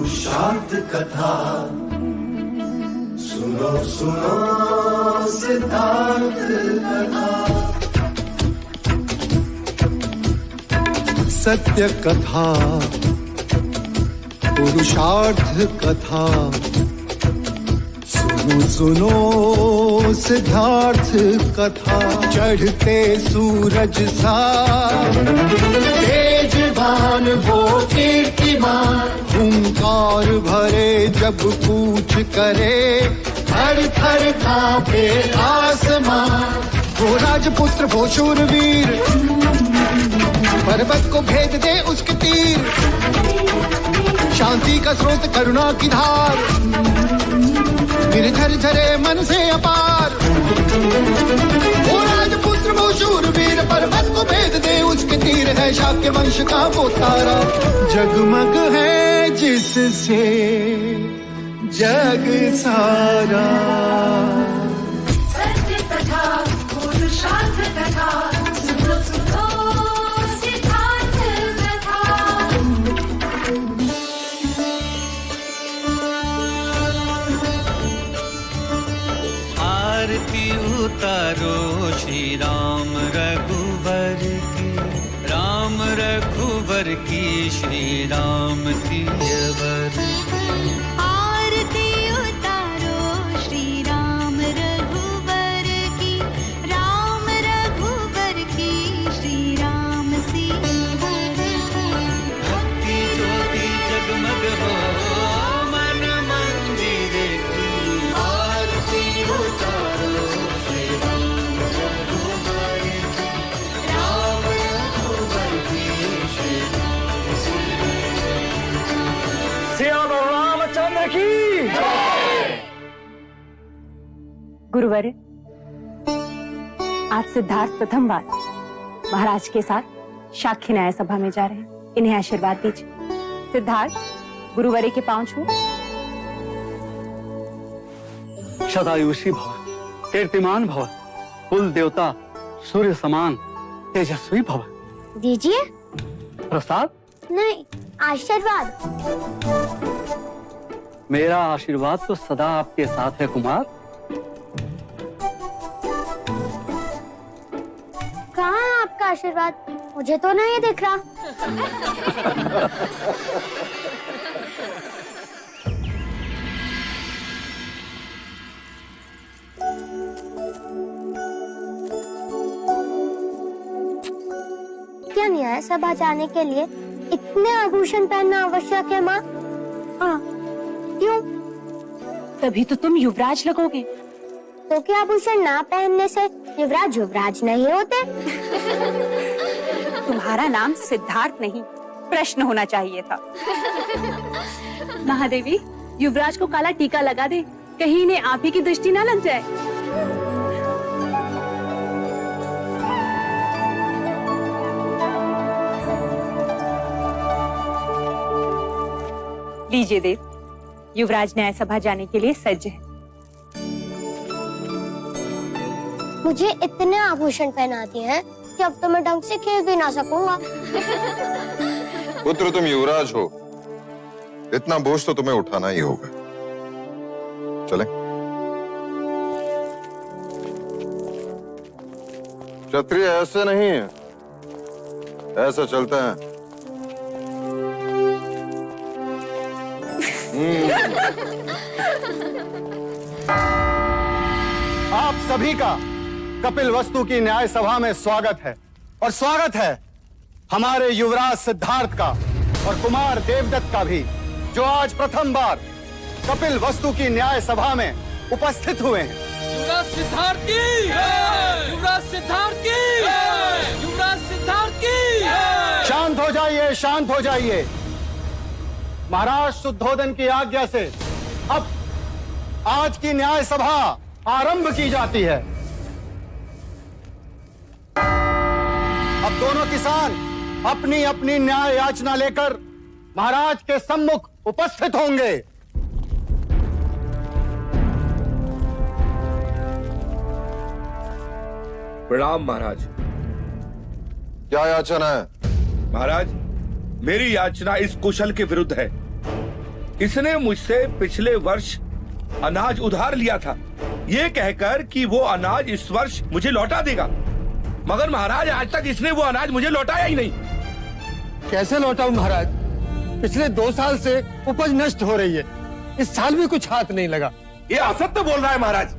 पुरुषार्थ कथा सुनो सुनो सिद्धार्थ कथा। सत्य कथा पुरुषार्थ कथा सुनो सुनो सिद्धार्थ कथा। चढ़ते सूरज सा तेजवान वो कीर्तिमान, हुंकार भरे जब कूच करे थर थर कांपे आसमान। वो राजपुत्र वो शूरवीर, पर्वत को भेद दे उसके तीर। शांति का स्रोत करुणा की धार, निर्झर झरे मन से अपार। वो राजपुत्र वो शूरवीर, पर्वत को भेद दे उसके तीर। है शाक्य वंश का वो तारा, जगमग है जिससे जग सारा। सत्य कथा पुरुषार्थ कथा सुनो सुनो सिद्धार्थ कथा। आरती उतारो श्री राम रघुवर की, राम रघुवर की श्री राम सियवर की। आरती उतारो श्री राम रघुवर की, राम रघुवर की श्री राम सियवर की। भक्ति ज्योति जगमग हो मन मंदिर की। आरती उतारो श्री राम रघुवर की, राम रघुवर की श्री राम सियवर की। सियावर रामचंद्र की। गुरुवर्य, आज सिद्धार्थ प्रथम बार महाराज के साथ साक्ष्य न्याय सभा में जा रहे हैं। इन्हें आशीर्वाद दीजिए। सिद्धार्थ, गुरुवर्य के पांव छू। सदायुषी भव, कीर्तिमान भव, कुल देवता सूर्य समान तेजस्वी भव। दीजिए। प्रसाद नहीं, आशीर्वाद। मेरा आशीर्वाद तो सदा आपके साथ है कुमार। कहाँ है आपका आशीर्वाद? मुझे तो नहीं दिख रहा। क्या न्याय सभा जाने के लिए इतने आभूषण पहनना आवश्यक है माँ? हाँ, क्यों? तभी तो तुम युवराज लगोगे। तो क्या आभूषण ना पहनने से युवराज युवराज नहीं होते? तुम्हारा नाम सिद्धार्थ नहीं, प्रश्न होना चाहिए था। महादेवी, युवराज को काला टीका लगा दे, कहीं इन्हें आप ही की दृष्टि ना लग जाए। लीजिए देव, युवराज न्याय सभा जाने के लिए सज्ज है। मुझे इतने आभूषण पहना दिए हैं कि अब तो मैं ढंग से खेल भी ना सकूंगा। पुत्र, तुम युवराज हो, इतना बोझ तो तुम्हें उठाना ही होगा। चलें? क्षत्रिय ऐसे नहीं है, ऐसा चलता है। आप सभी का कपिल वस्तु की न्याय सभा में स्वागत है। और स्वागत है हमारे युवराज सिद्धार्थ का और कुमार देवदत्त का भी, जो आज प्रथम बार कपिल वस्तु की न्याय सभा में उपस्थित हुए हैं। युवराज सिद्धार्थ की, युवराज सिद्धार्थ की, युवराज सिद्धार्थ की। शांत हो जाइए, शांत हो जाइए। महाराज शुद्धोदन की आज्ञा से अब आज की न्याय सभा आरंभ की जाती है। अब दोनों किसान अपनी अपनी न्याय याचना लेकर महाराज के सम्मुख उपस्थित होंगे। प्रणाम महाराज। क्या याचना है? महाराज, मेरी याचना इस कुशल के विरुद्ध है। इसने मुझसे पिछले वर्ष अनाज उधार लिया था, ये कहकर कि वो अनाज इस वर्ष मुझे लौटा देगा, मगर महाराज आज तक इसने वो अनाज मुझे लौटाया ही नहीं। कैसे लौटाऊं महाराज? पिछले 2 साल से उपज नष्ट हो रही है, इस साल भी कुछ हाथ नहीं लगा। ये असत्य बोल रहा है महाराज।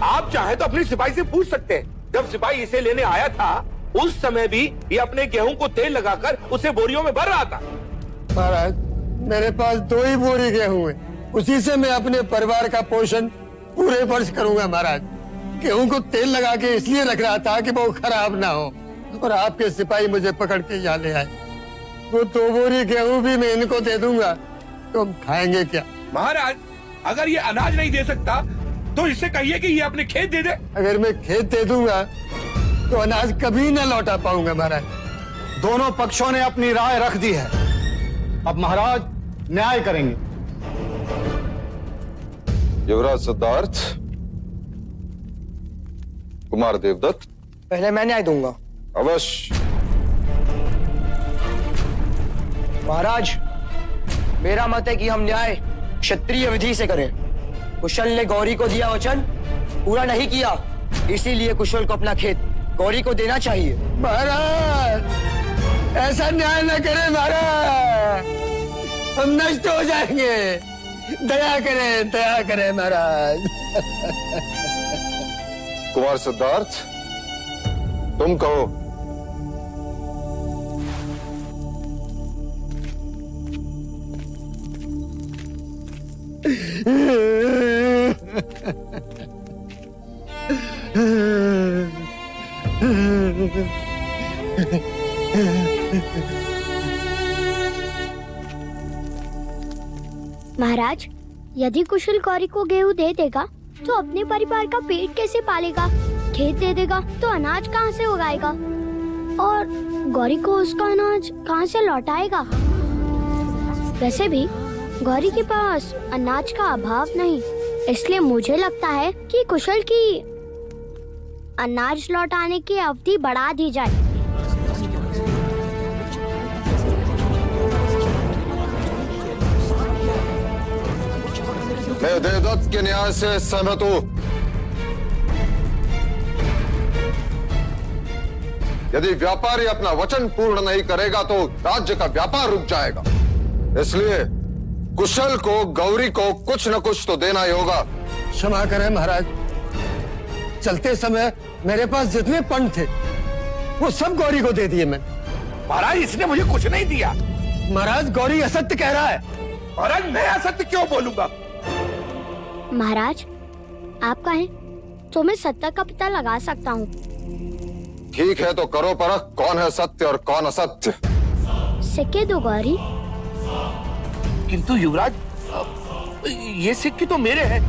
आप चाहे तो अपने सिपाही से पूछ सकते हैं। जब सिपाही इसे लेने आया था उस समय भी ये अपने गेहूं को तेल लगाकर उसे बोरियों में भर रहा था। महाराज मेरे पास 2 ही बोरी गेहूं है, उसी से मैं अपने परिवार का पोषण पूरे वर्ष करूंगा महाराज। गेहूं को तेल लगा के इसलिए रख रहा था कि वो खराब ना हो, और आपके सिपाही मुझे पकड़ के यहाँ ले आए। वो 2 बोरी गेहूं भी मैं इनको दे दूंगा तो हम खाएंगे क्या? महाराज अगर ये अनाज नहीं दे सकता तो इससे कहिए कि ये अपने खेत दे दे। अगर मैं खेत दे दूंगा तो अनाज कभी न लौटा पाऊंगा महाराज। दोनों पक्षों ने अपनी राय रख दी है, अब महाराज न्याय करेंगे। युवराज सिद्धार्थ, कुमार देवदत्त। पहले मैं न्याय दूंगा। अवश्य। महाराज मेरा मत है कि हम न्याय क्षत्रिय विधि से करें। कुशल ने गौरी को दिया वचन पूरा नहीं किया, इसीलिए कुशल को अपना खेत गौरी को देना चाहिए। महाराज ऐसा न्याय न करें महाराज, हम नष्ट हो जाएंगे। दया करें महाराज। कुमार सिद्धार्थ, तुम कहो। महाराज यदि कुशल गौरी को गेहूं दे देगा तो अपने परिवार का पेट कैसे पालेगा? खेत दे देगा तो अनाज कहाँ से उगाएगा? और गौरी को उसका अनाज कहाँ से लौटाएगा? वैसे भी गौरी के पास अनाज का अभाव नहीं, इसलिए मुझे लगता है कि कुशल की अनाज लौटाने की अवधि बढ़ा दी जाए। मैं देवदत्त के न्याय से सहमत हूं। यदि व्यापारी अपना वचन पूर्ण नहीं करेगा तो राज्य का व्यापार रुक जाएगा। इसलिए कुशल को गौरी को कुछ न कुछ तो देना ही होगा। क्षमा करें महाराज, चलते समय मेरे पास जितने पन थे वो सब गौरी को दे दिए मैंने। महाराज इसने मुझे कुछ नहीं दिया। महाराज गौरी असत्य कह रहा है। महाराज मैं असत्य क्यों बोलूंगा? महाराज आप कहें तो मैं सत्य का पता लगा सकता हूँ। ठीक है तो करो परख, कौन है सत्य और कौन असत्य। सिक्के दो गौरी। किंतु युवराज ये सिक्के तो मेरे हैं।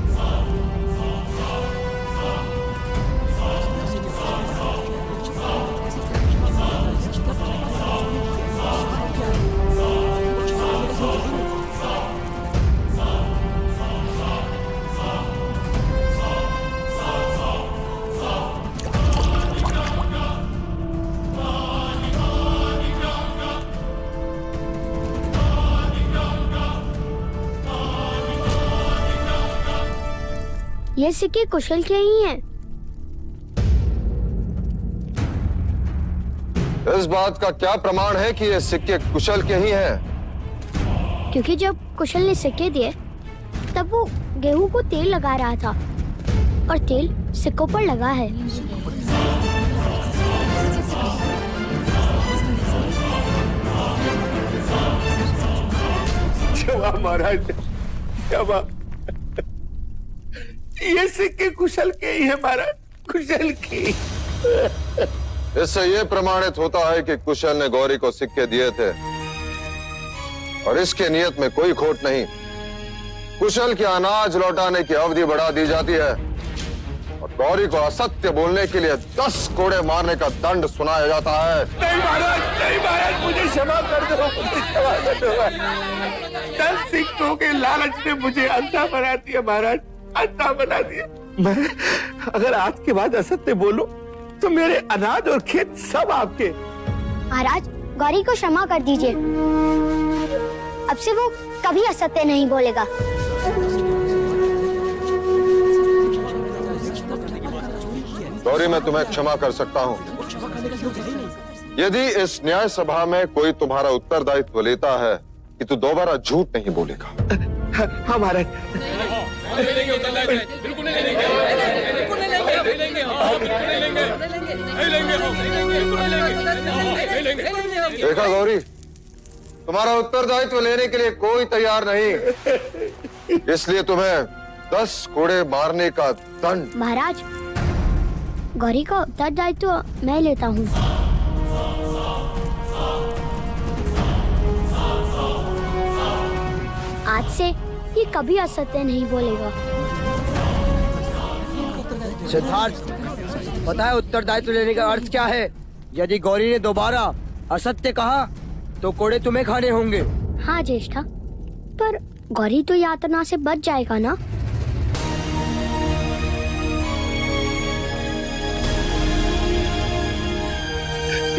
ये सिक्के कुशल के ही हैं। इस बात का क्या प्रमाण है कि ये सिक्के कुशल के ही हैं? क्योंकि जब कुशल ने सिक्के दिए तब वो गेहूं को तेल लगा रहा था और तेल सिक्कों पर लगा है। क्षमा महाराज, क्षमा। ये सिक्के कुशल के ही है महाराज, कुशल के। इससे ये प्रमाणित होता है कि कुशल ने गौरी को सिक्के दिए थे और इसके नियत में कोई खोट नहीं। कुशल के अनाज लौटाने की अवधि बढ़ा दी जाती है और गौरी को असत्य बोलने के लिए 10 कोड़े मारने का दंड सुनाया जाता है। नहीं महाराज, मुझे क्षमा कर दो, मुझे क्षमा कर दो। 10 सिक्कों के लालच ने मुझे अंधा बना दिया महाराज, अंधा बना दिया। मैं अगर आज के बाद असत्य बोलूं तो मेरे अनाज और खेत सब आपके। महाराज गौरी को क्षमा कर दीजिए, अब से वो कभी असत्य नहीं बोलेगा। गौरी, मैं तुम्हें क्षमा कर सकता हूँ यदि इस न्याय सभा में कोई तुम्हारा उत्तरदायित्व लेता है कि तू दोबारा झूठ नहीं बोलेगा। हाँ महाराज। देखा गौरी, तुम्हारा उत्तरदायित्व लेने के लिए कोई तैयार नहीं, इसलिए तुम्हें 10 कोड़े मारने का दंड। महाराज, गौरी का उत्तरदायित्व मैं लेता हूँ। आज से ये कभी असत्य नहीं बोलेगा। सिद्धार्थ, पता है उत्तरदायित्व लेने का अर्थ क्या है? यदि गौरी ने दोबारा असत्य कहा तो कोड़े तुम्हें खाने होंगे। हाँ ज्येष्ठा, पर गौरी तो यातना से बच जाएगा ना?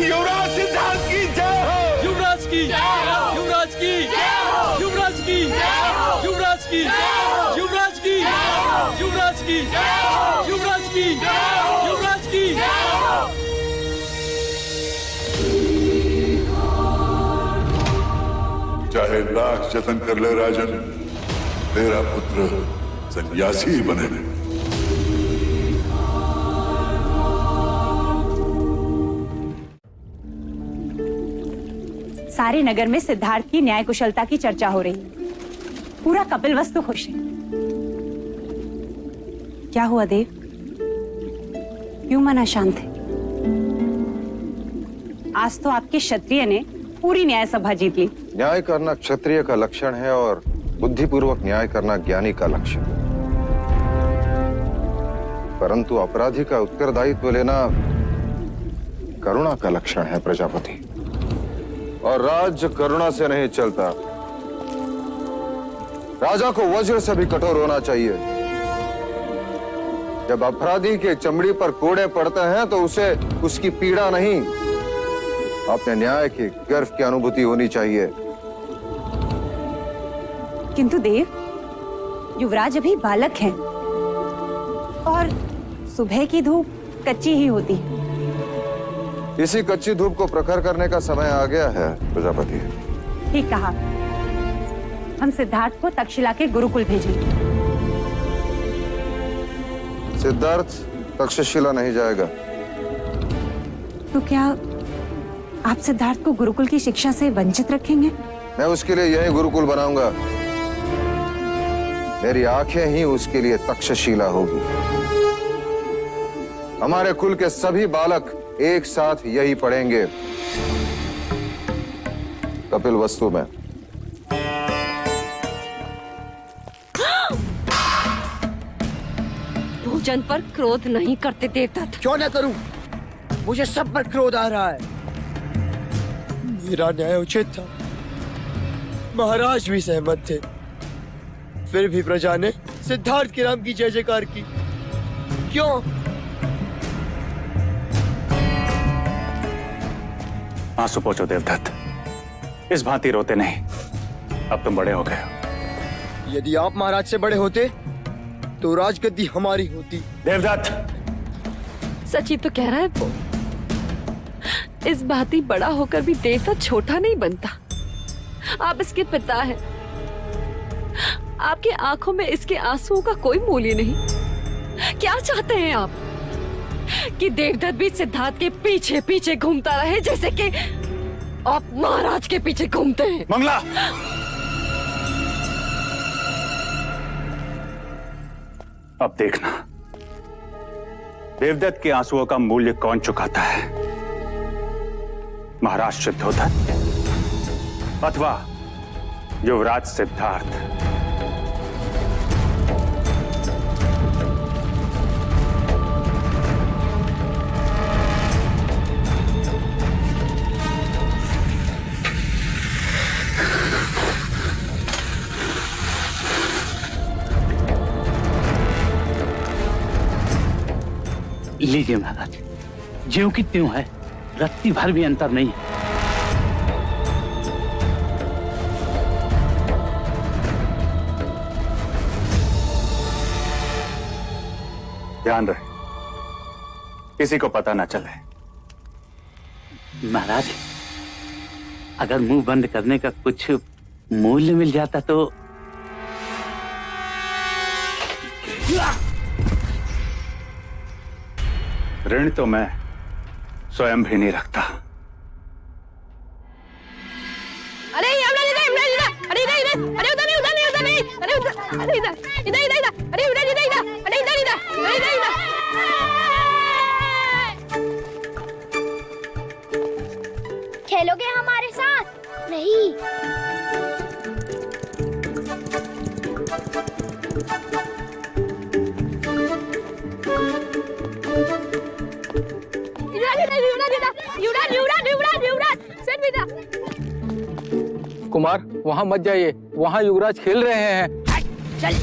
युवराज सिद्धार्थ की जय हो। युवराज की, युवराज की, युवराज की, युवराज की, युवराज की, युवराज की, युवराज की, युवराज की। चाहे लाख जतन कर ले राजन, तेरा पुत्र सन्यासी ही बने। सारे नगर में सिद्धार्थ की न्याय कुशलता की चर्चा हो रही है। पूरा कपिलवस्तु खुश है। क्या हुआ देव, क्यों मन अशांत है? आज तो आपके क्षत्रिय ने पूरी न्याय सभा जीत ली। न्याय करना क्षत्रिय का लक्षण है और बुद्धिपूर्वक न्याय करना ज्ञानी का लक्षण। परंतु अपराधी का उत्तरदायित्व लेना करुणा का लक्षण है प्रजापति। और राज्य करुणा से नहीं चलता। राजा को वज्र से भी कठोर होना चाहिए। जब अपराधी के चमड़ी पर कोड़े पड़ते हैं तो उसे उसकी पीड़ा नहीं, अपने न्याय के गर्व की अनुभूति होनी चाहिए। किंतु देव, युवराज अभी बालक हैं और सुबह की धूप कच्ची ही होती है। इसी कच्ची धूप को प्रखर करने का समय आ गया है प्रजापति। ठीक कहा। हम सिद्धार्थ को तक्षशिला के गुरुकुल भेजेंगे। सिद्धार्थ तक्षशिला नहीं जाएगा। तो क्या आप सिद्धार्थ को गुरुकुल की शिक्षा से वंचित रखेंगे? मैं उसके लिए यही गुरुकुल बनाऊंगा। मेरी आंखें ही उसके लिए तक्षशिला होगी। हमारे कुल के सभी बालक एक साथ यही पढ़ेंगे कपिलवस्तु में। भोजन पर क्रोध नहीं करते देवदत्त। क्यों न करूं? मुझे सब पर क्रोध आ रहा है। मेरा न्याय उचित था, महाराज भी सहमत थे, फिर भी प्रजा ने सिद्धार्थ के नाम की जय जयकार की। क्यों? आंसू पोंछो देवदत्त, इस भांति रोते नहीं। अब तुम बड़े हो गए हो। यदि आप महाराज से बड़े होते तो राजगद्दी हमारी होती। देवदत्त, सची तो कह रहा है वो। इस भांति बड़ा होकर भी देवदत्त छोटा नहीं बनता। आप इसके पिता हैं। आपकी आंखों में इसके आंसुओं का कोई मूल्य नहीं। क्या चाहते हैं आप? कि देवदत्त भी सिद्धार्थ के पीछे पीछे घूमता रहे जैसे कि आप महाराज के पीछे घूमते हैं? मंगला, अब देखना देवदत्त के आंसुओं का मूल्य कौन चुकाता है, महाराज शुद्धोधन अथवा युवराज सिद्धार्थ। लीजिए महाराज, ज्यों की त्यों है, रत्ती भर भी अंतर नहीं है। ध्यान रहे, किसी को पता ना चले। महाराज, अगर मुंह बंद करने का कुछ मूल्य मिल जाता तो। ऋण तो मैं स्वयं भी नहीं रखता। अरे अरे इधर, अरे उधर नहीं, उधर नहीं, उधर नहीं, अरे उधर, अरे इधर, इधर, इधर, इधर, अरे उधर, इधर, इधर, अरे इधर, इधर, अरे इधर, इधर। खेलोगे हमारे साथ? नहीं। कुमार, वहाँ मत जाइए, वहाँ युवराज खेल रहे हैं। चल।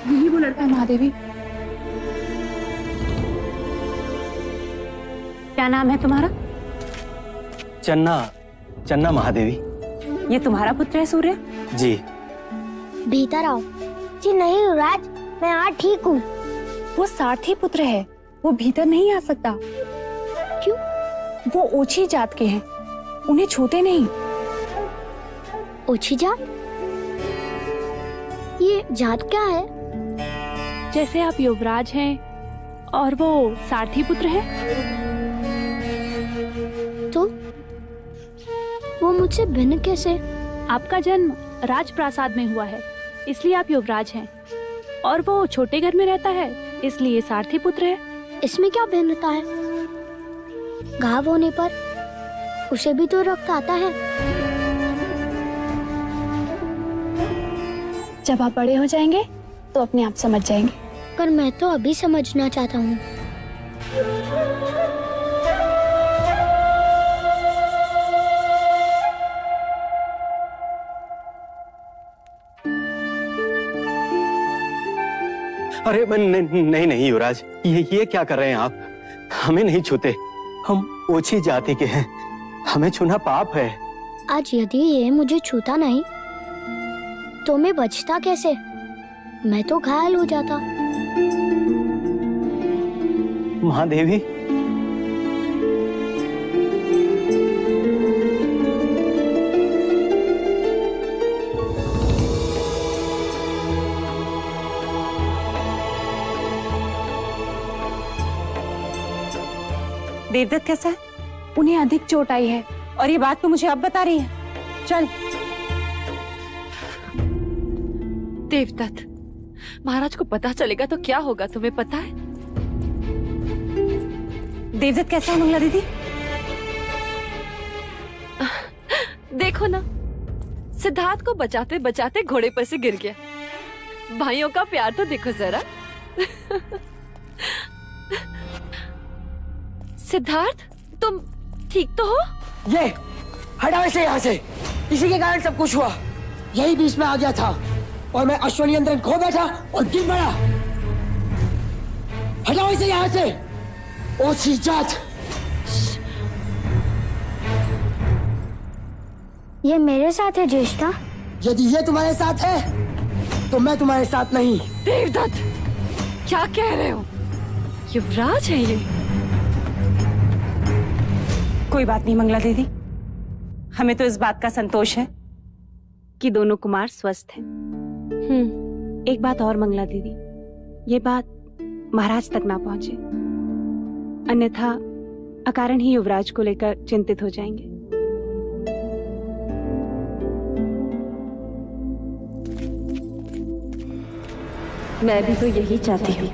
यही वो लड़का महादेवी। क्या नाम है तुम्हारा? चन्ना, चन्ना महादेवी। ये तुम्हारा पुत्र है सूर्य? जी। भीतर आओ। जी नहीं युवराज, मैं यहाँ ठीक हूँ। वो सारथी पुत्र है, वो भीतर नहीं आ सकता। क्यों? वो ओछी जात के हैं, उन्हें छूते नहीं। ओछी जात? ये जात क्या है? जैसे आप युवराज हैं और वो सारथी पुत्र हैं। तो वो मुझसे भिन्न कैसे? आपका जन्म राजप्रासाद में हुआ है, इसलिए आप युवराज हैं, और वो छोटे घर में रहता है, इसलिए सारथी पुत्र है। इसमें क्या भिन्नता है? घाव होने पर उसे भी तो रक्त आता है। जब आप बड़े हो जाएंगे तो अपने आप समझ जाएंगे। पर मैं तो अभी समझना चाहता हूँ। अरे नहीं नहीं युवराज, ये क्या कर रहे हैं आप? हमें नहीं छूते, हम ओछी जाति के हैं, हमें छूना पाप है। आज यदि ये मुझे छूता नहीं तो मैं बचता कैसे? मैं तो घायल हो जाता। महादेवी, देवदत्त कैसा है? उन्हें अधिक चोट आई है, और ये बात तो मुझे अब बता रही है। चल। देवदत्त, महाराज को पता चलेगा तो क्या होगा, तुम्हें पता है? देवदत्त कैसा है मंगला दीदी? देखो ना, सिद्धार्थ को बचाते बचाते घोड़े पर से गिर गया। भाइयों का प्यार तो देखो जरा। सिद्धार्थ, तुम ठीक तो हो? ये हटाओ इसे यहाँ से। इसी के कारण सब कुछ हुआ। यही बीच में आ गया था और मैं अश्वनी यंत्र खो बैठा और गिर पड़ा। हटाओ इसे यहाँ से। ओछी जात। ये मेरे साथ है ज्येष्ठा। यदि ये तुम्हारे साथ है तो मैं तुम्हारे साथ नहीं। देवदत्त, क्या कह रहे हो? युवराज है ये। कोई बात नहीं मंगला दीदी, हमें तो इस बात का संतोष है कि दोनों कुमार स्वस्थ हैं। एक बात और मंगला दीदी, ये बात महाराज तक ना पहुंचे, अन्यथा अकारण ही युवराज को लेकर चिंतित हो जाएंगे। मैं भी तो यही चाहती हूँ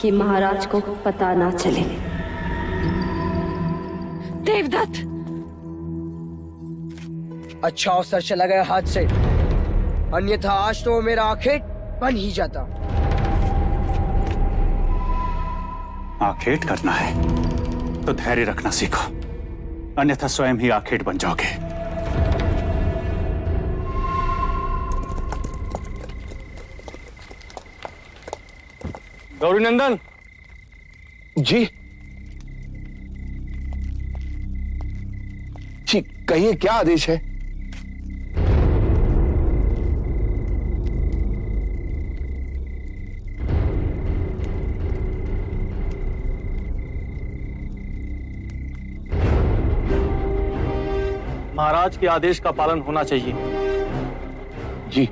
कि महाराज को पता ना चले। देवदत्त, अच्छा अवसर चला गया हाथ से, अन्यथा आज तो मेरा आखेट बन ही जाता। आखेट करना है तो धैर्य रखना सीखो, अन्यथा स्वयं ही आखेट बन जाओगे। गौरी नंदन जी, जी कहिए क्या आदेश है? महाराज के आदेश का पालन होना चाहिए। जी